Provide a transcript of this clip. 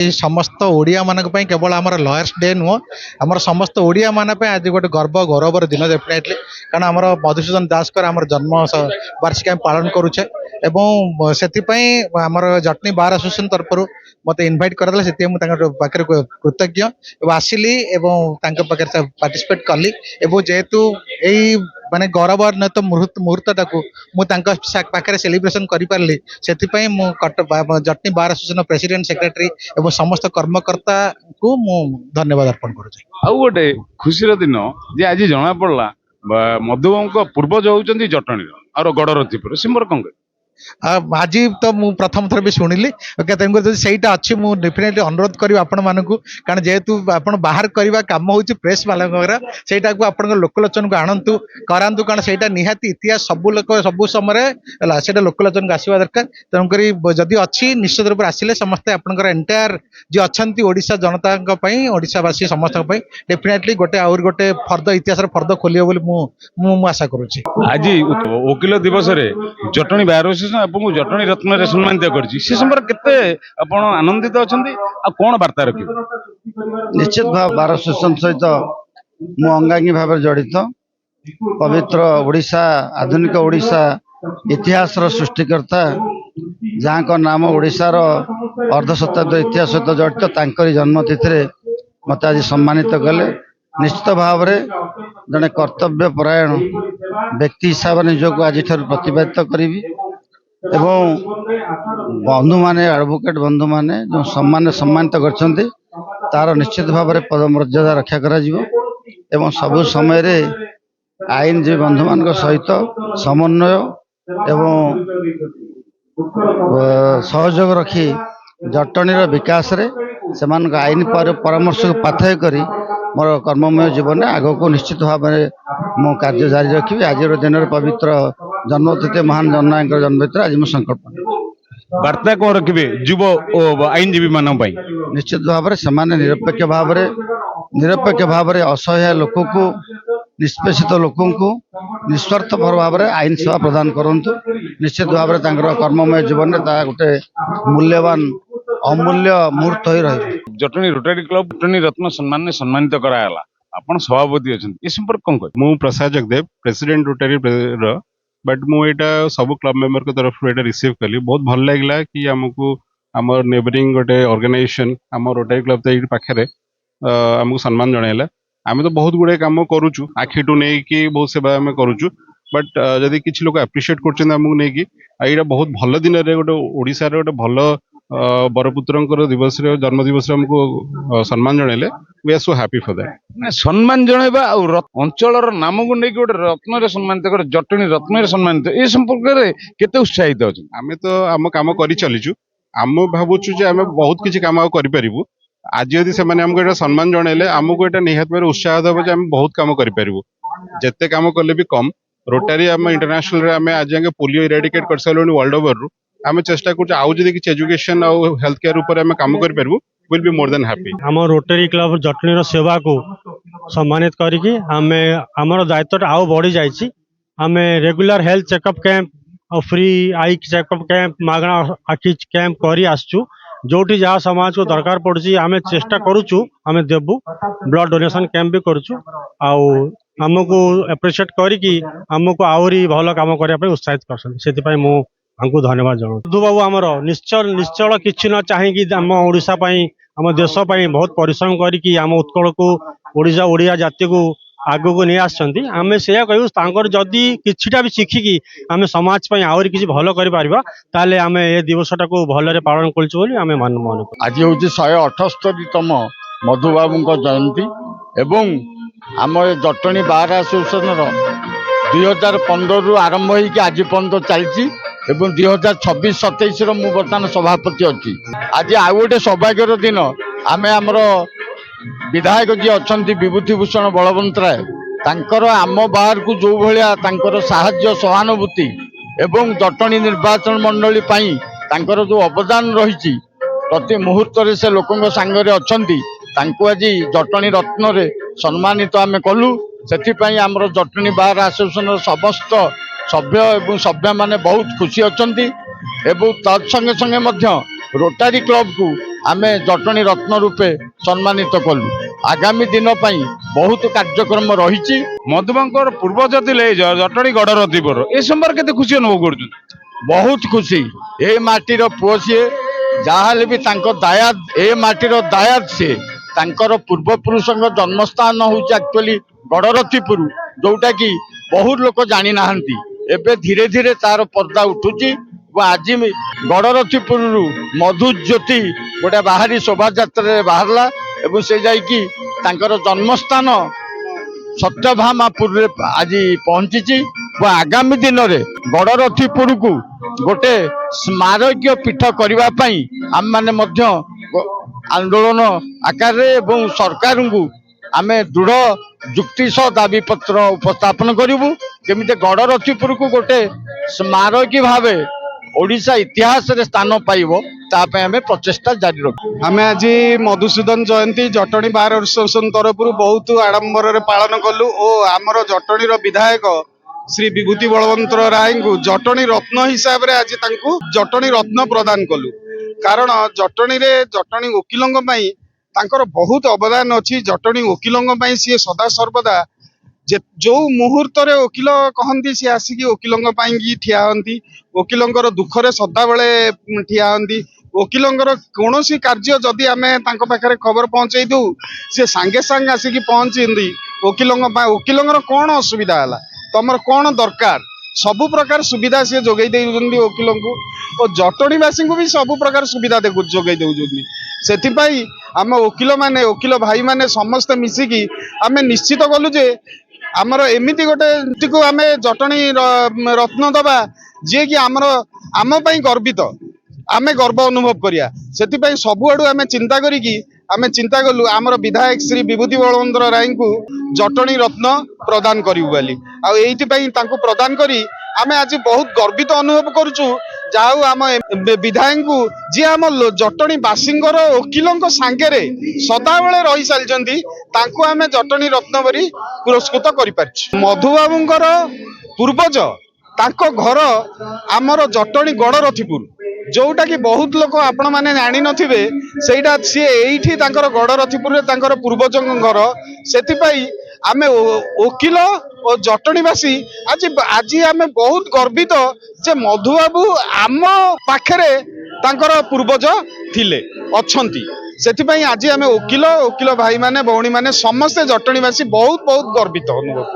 समस्त ओडिया मान केवल आम लयर्स डे नुह आम समस्त ओडिया मान आज गोटे गर्व गौरवर दिन डेफिनेटली कारण आम मधुसूदन दास आम जन्म वार्षिक पालन करुचे आमर जटनी बार एसोसिएशन तरफ मत इनभाइट करदे से पाखे कृतज्ञ आसिली पार्टिसिपेट कली जेहेतु यही माने गौरवान्वित मुहूर्तटा मुझे सेलिब्रेशन कर पार्ली से Jatni bar association president secretary एवं समस्त कर्मकर्ता को मु धन्यवाद अर्पण करुचे। आउ गोटे खुशी दिन जे आज जना पड़ला मधुबाबू पूर्वज होती जटणी और गड़रथीपुर सिमर कौन आज तो मु प्रथम थर भी शुणिली सहीटा अच्छी मुझे डेफिनेटली अनुरोध करी आपण मानक कारण जेहेतु आप बाहर करवा कम हो प्रेस वाला सेटा को आप लोकलोचन को आणतु करातु कारण से निहाती इतिहास सब लोक सब समय से लोकलोचन को आसवा दरकार तेणुक जदि अच्छी निश्चित रूप से आसिले समस्ते आपंकर एंटायर जी अच्छा ओडिशा जनता ओडिशावासी समस्त डेफिनेटली गोटे आउर गोटे फर्द इतिहास फर्द खोलियो बोली आशा करुच्ची। आज वकिल दिवस जटणी बार आपको जटणी रत्न सम्मानित कर आनंदित अच्छा कौन वार्ता रखिए निश्चित भाव बार एसोसिएशन सहित मु अंगांगी भाव जड़ित पवित्र ओडिशा आधुनिक ओडिशा इतिहास सृष्टिकर्ता जहाँ का नाम ओडिशार अर्धशताब्दी इतिहास सहित जड़ित तांकरी जन्मतिथि मत आज सम्मानित कले निश्चित भाव जड़े कर्तव्य परायण व्यक्ति हिसाब से निजक आज प्रतिपादित करी एवं बंधु माने एडवोकेट बंधु माने जो सम्मानित करछन्ते तार निश्चित भाव में पदमर्यादा रक्षा करा जिवो एवं सब समय रे आईनजीवी बंधु मान सहित समन्वय एवं सहयोग रखी जटणीर विकास रे सेमान आईन परामर्श को पाथय करी मोर कर्ममय जीवन आग को निश्चित भाव में मो कार्य जारी रखी। आज दिन पवित्र जन्मतिथि महान जननायक जन्मतिथि आज मुझे संकल्प वार्ता कौन रखिए युव आईनजीवी मान निश्चित भाव में निरपेक्ष भाव में असहाय लोक को निष्पेषित लोक को निस्वार्थ भाव में आईन सेवा प्रदान करूँ निश्चित भाव में कर्ममय जीवन में गोटे मूल्यवान अमूल्य मुहूर्त ही रही। जटणी रोटरी क्लब जटणी रत्न सम्मान ने सम्मानित कराला आपण सभापति अच्छा ये संपर्क कौन कह मु प्रसाद जगदेव प्रेसिडेंट रोटरी बट मुझा सब क्लब मेंबर को तरफ रिसीव कली बहुत भल लगे कि आमको आम नेबरिंग गोटे ऑर्गेनाइजेशन आम रोटरी क्लब तो ये पाखे आमको सम्मान जनइला आम तो बहुत गुड़े कम करुचु आखिटू नहीं कि बहुत सेवा आम करुचु बट जदि किसी लोग एप्रिशिएट करमको नहीं यहाँ बहुत भल दिन गोटे ओडिशा गोटे भल बरपुत्र दिवस जन्म दिवस हमको सम्मान जनइले we are so happy for that सम्मान जनइबा और अंचल नाम को नहीं गोटे रत्न सम्मानित कर जटणी रत्न सम्मानित ए संपर्क केते उत्साहित अछि आमे तो आम काम करि चलीचु आम भावुचु जे आमे बहुत किछि काम करि परिबु आज यदि से माने हमको एटा सम्मान जनइले हमको एटा निहात भाबे उत्साह देबो जे आमे बहुत काम करि परिबु जत्ते काम करले भी कम रोटरी आम इंटरनेशनल रे आमे आज पोलियो इरेडिकेट कर सालुनी वर्ल्ड ओवर रु आमे चेष्टा करछु आउ जदि किछि एजुकेशन और हेल्थ केयर ऊपर आमे काम करि परिबु will be more than happy. आम रोटरी क्लब जटणीर सेवा को सम्मानित करिकी आमे हमर दायित्व आउ बढ़ी जाइछि आमे रेगुलर हेल्थ चेकअप कैंप और फ्री आई चेकअप कैंप मागणा आखि कैंप करी आसचु जोटी जहाँ समाज को दरकार पड़ुछि आमे चेष्टा करूछु आमे देबु ब्लड डोनेशन कैंप भी करूछु आउ हमको एप्रिशिएट करिकी हमको आहुरी भल काम करने उत्साहित कर मु हमको धन्यवाद जनाऊँ। मधु बाबू आमर निश्चल निश्चल किसी न चाहिए आम ओडिशा आम देश बहुत परिश्रम करी आम उत्कल को ओडिशा ओडिया जाति को आगो को नहीं आसछन्ती आमे सेया कहूँ जदि किछिटा भी शिखिकी आमे समाज पई आहुरी किछि भलो करि पारिबा ताले आमे ए दिवसटा को भलरे पालन करछु बोली आमे मान आज होछि 178तम मधुबाबू जयंती एवं आम जटणी बार एसोसिएशन 2015 रु आरंभ होइकि आज पर्यंत चलछि एवं 2026-27 रो मु बर्तमान सभापति अच्छी। आज आउ गोटे सौभाग्यर दिन आमे आमर विधायक जी अच्छा विभूतिभूषण बलवंत राय तांकर आम बाहर को जो भाया तांकर साहाय्य सहानुभूति एवं जटणी निर्वाचन मंडली पाई तांकर जो अवदान रही प्रति मुहूर्त से लोकों सांगरे अच्छी तांको आज जटणी रत्न रे सम्मानित आमे कलु से आमर जटणी बार एसोसिएशन समस्त सभ्य एवं सभ्य माने बहुत खुशी अच्छा एवं तत्संगे संगे रोटारी क्लब को ଆମେ ଜଟଣୀ ରତ୍ନ ରୂପେ ସମ୍ମାନିତ କଲୁ। ଆଗାମୀ ଦିନ ପାଇଁ ବହୁତ କାର୍ଯ୍ୟକ୍ରମ ରହିଛି। ମଧୁବାବୁଙ୍କର ପୂର୍ବଜ ଥିଲେ ଜଟଣୀ ଗଡ଼ରତିପୁର, ଏ ସମୟରେ କେତେ ଖୁସି ଅନୁଭବ କରୁଛନ୍ତି? ବହୁତ ଖୁସି। ଏ ମାଟିର ପୁଅ ସିଏ, ଯାହାହେଲେ ବି ତାଙ୍କ ଦାୟାଦ, ଏ ମାଟିର ଦାୟାଦ ସିଏ। ତାଙ୍କର ପୂର୍ବପୁରୁଷଙ୍କ ଜନ୍ମସ୍ଥାନ ହେଉଛି ଆକ୍ଚୁଆଲି ଗଡ଼ରତିପୁର, ଯୋଉଟା କି ବହୁତ ଲୋକ ଜାଣିନାହାନ୍ତି। ଏବେ ଧୀରେ ଧୀରେ ତାର ପର୍ଦ୍ଦା ଉଠୁଛି। ଆଜି ଗଡ଼ରତିପୁରରୁ ମଧୁଜ୍ୟୋତି ଗୋଟେ ବାହାରି ଶୋଭାଯାତ୍ରାରେ ବାହାରିଲା ଏବଂ ସେ ଯାଇକି ତାଙ୍କର ଜନ୍ମସ୍ଥାନ ସତ୍ୟଭାମାପୁରରେ ଆଜି ପହଞ୍ଚିଛି। ଆଗାମୀ ଦିନରେ ଗଡ଼ରତିପୁରକୁ ଗୋଟେ ସ୍ମାରକୀୟ ପୀଠ କରିବା ପାଇଁ ଆମମାନେ ମଧ୍ୟ ଆନ୍ଦୋଳନ ଆକାରରେ ଏବଂ ସରକାରଙ୍କୁ ଆମେ ଦୃଢ଼ ଯୁକ୍ତି ସହ ଦାବିପତ୍ର ଉପସ୍ଥାପନ କରିବୁ। କେମିତି ଗଡ଼ରତିପୁରକୁ ଗୋଟେ ସ୍ମାରକୀ ଭାବେ ଓଡ଼ିଶା ଇତିହାସରେ ସ୍ଥାନ ପାଇବ, ତା ପାଇଁ ଆମେ ପ୍ରଚେଷ୍ଟା ଜାରି ରଖିବୁ। ଆମେ ଆଜି ମଧୁସୂଦନ ଜୟନ୍ତୀ ଜଟଣୀ ବାର ଆସୋସିଏସନ ତରଫରୁ ବହୁତ ଆଡମ୍ବରରେ ପାଳନ କଲୁ ଓ ଆମର ଜଟଣୀର ବିଧାୟକ ଶ୍ରୀ ବିଭୂତି ବଳବନ୍ତ ରାୟଙ୍କୁ ଜଟଣୀ ରତ୍ନ ହିସାବରେ ଆଜି ତାଙ୍କୁ ଜଟଣୀ ରତ୍ନ ପ୍ରଦାନ କଲୁ। କାରଣ ଜଟଣୀରେ ଜଟଣୀ ଓକିଲଙ୍କ ପାଇଁ ତାଙ୍କର ବହୁତ ଅବଦାନ ଅଛି। ଜଟଣୀ ଓକିଲଙ୍କ ପାଇଁ ସିଏ ସଦା ସର୍ବଦା ଯୋଉ ମୁହୂର୍ତ୍ତରେ ଓକିଲ କହନ୍ତି ସିଏ ଆସିକି ଓକିଲଙ୍କ ପାଇଁକି ଠିଆ ହୁଅନ୍ତି। ଓକିଲଙ୍କର ଦୁଃଖରେ ସଦାବେଳେ ଠିଆ ହୁଅନ୍ତି। ଓକିଲଙ୍କର କୌଣସି କାର୍ଯ୍ୟ ଯଦି ଆମେ ତାଙ୍କ ପାଖରେ ଖବର ପହଞ୍ଚେଇ ଦଉ, ସେ ସାଙ୍ଗେ ସାଙ୍ଗେ ଆସିକି ପହଞ୍ଚନ୍ତି ଓକିଲଙ୍କ ପାଇଁ। ଓକିଲଙ୍କର କ'ଣ ଅସୁବିଧା ହେଲା, ତମର କ'ଣ ଦରକାର, ସବୁ ପ୍ରକାର ସୁବିଧା ସିଏ ଯୋଗାଇ ଦେଉଛନ୍ତି ଓକିଲଙ୍କୁ ଓ ଜଟଣୀବାସୀଙ୍କୁ ବି ସବୁ ପ୍ରକାର ସୁବିଧା ଯୋଗାଇ ଦେଉଛନ୍ତି। ସେଥିପାଇଁ ଆମ ଓକିଲମାନେ, ଓକିଲ ଭାଇମାନେ ସମସ୍ତେ ମିଶିକି ଆମେ ନିଶ୍ଚିତ କଲୁ ଯେ ଆମର ଏମିତି ଗୋଟେକୁ ଆମେ ଜଟଣୀ ରତ୍ନ ଦବା ଯିଏକି ଆମ ପାଇଁ ଗର୍ବିତ, ଆମେ ଗର୍ବ ଅନୁଭବ କରିବା। ସେଥିପାଇଁ ସବୁଆଡୁ ଆମେ ଚିନ୍ତା କଲୁ ଆମର ବିଧାୟକ ଶ୍ରୀ ବିଭୂତି ବଳବନ୍ତ ରାୟଙ୍କୁ ଜଟଣୀ ରତ୍ନ ପ୍ରଦାନ କରିବୁ ବୋଲି। ଆଉ ଏଇଥିପାଇଁ ତାଙ୍କୁ ପ୍ରଦାନ କରି ଆମେ ଆଜି ବହୁତ ଗର୍ବିତ ଅନୁଭବ କରୁଛୁ। ଯାହା ହଉ ଆମ ବିଧାୟକଙ୍କୁ, ଯିଏ ଆମ ଜଟଣୀ ବାସୀଙ୍କର ଓକିଲଙ୍କ ସାଙ୍ଗରେ ସଦାବେଳେ ରହି ସାରିଛନ୍ତି, ତାଙ୍କୁ ଆମେ ଜଟଣୀ ରତ୍ନ କରି ପୁରସ୍କୃତ କରିପାରିଛୁ। ମଧୁବାବୁଙ୍କର ପୂର୍ବଜ, ତାଙ୍କ ଘର ଆମର ଜଟଣୀ ଗଡ଼ରତିପୁର, ଯୋଉଟା କି ବହୁତ ଲୋକ ଆପଣ ମାନେ ଜାଣିନଥିବେ। ସେଇଟା ସିଏ ଏଇଠି ତାଙ୍କର ଗଡ଼ରତିପୁରରେ ତାଙ୍କର ପୂର୍ବଜଙ୍କ ଘର। ସେଥିପାଇଁ ଆମେ ଓକିଲ ଓ ଜଟଣୀବାସୀ ଆଜି ଆମେ ବହୁତ ଗର୍ବିତ ଯେ ମଧୁବାବୁ ଆମ ପାଖରେ ତାଙ୍କର ପୂର୍ବଜ ଥିଲେ, ଅଛନ୍ତି। ସେଥିପାଇଁ ଆଜି ଆମେ ଓକିଲ ଭାଇମାନେ, ଭଉଣୀମାନେ ସମସ୍ତେ ଜଟଣୀବାସୀ ବହୁତ ଗର୍ବିତ ଅନୁଭବ।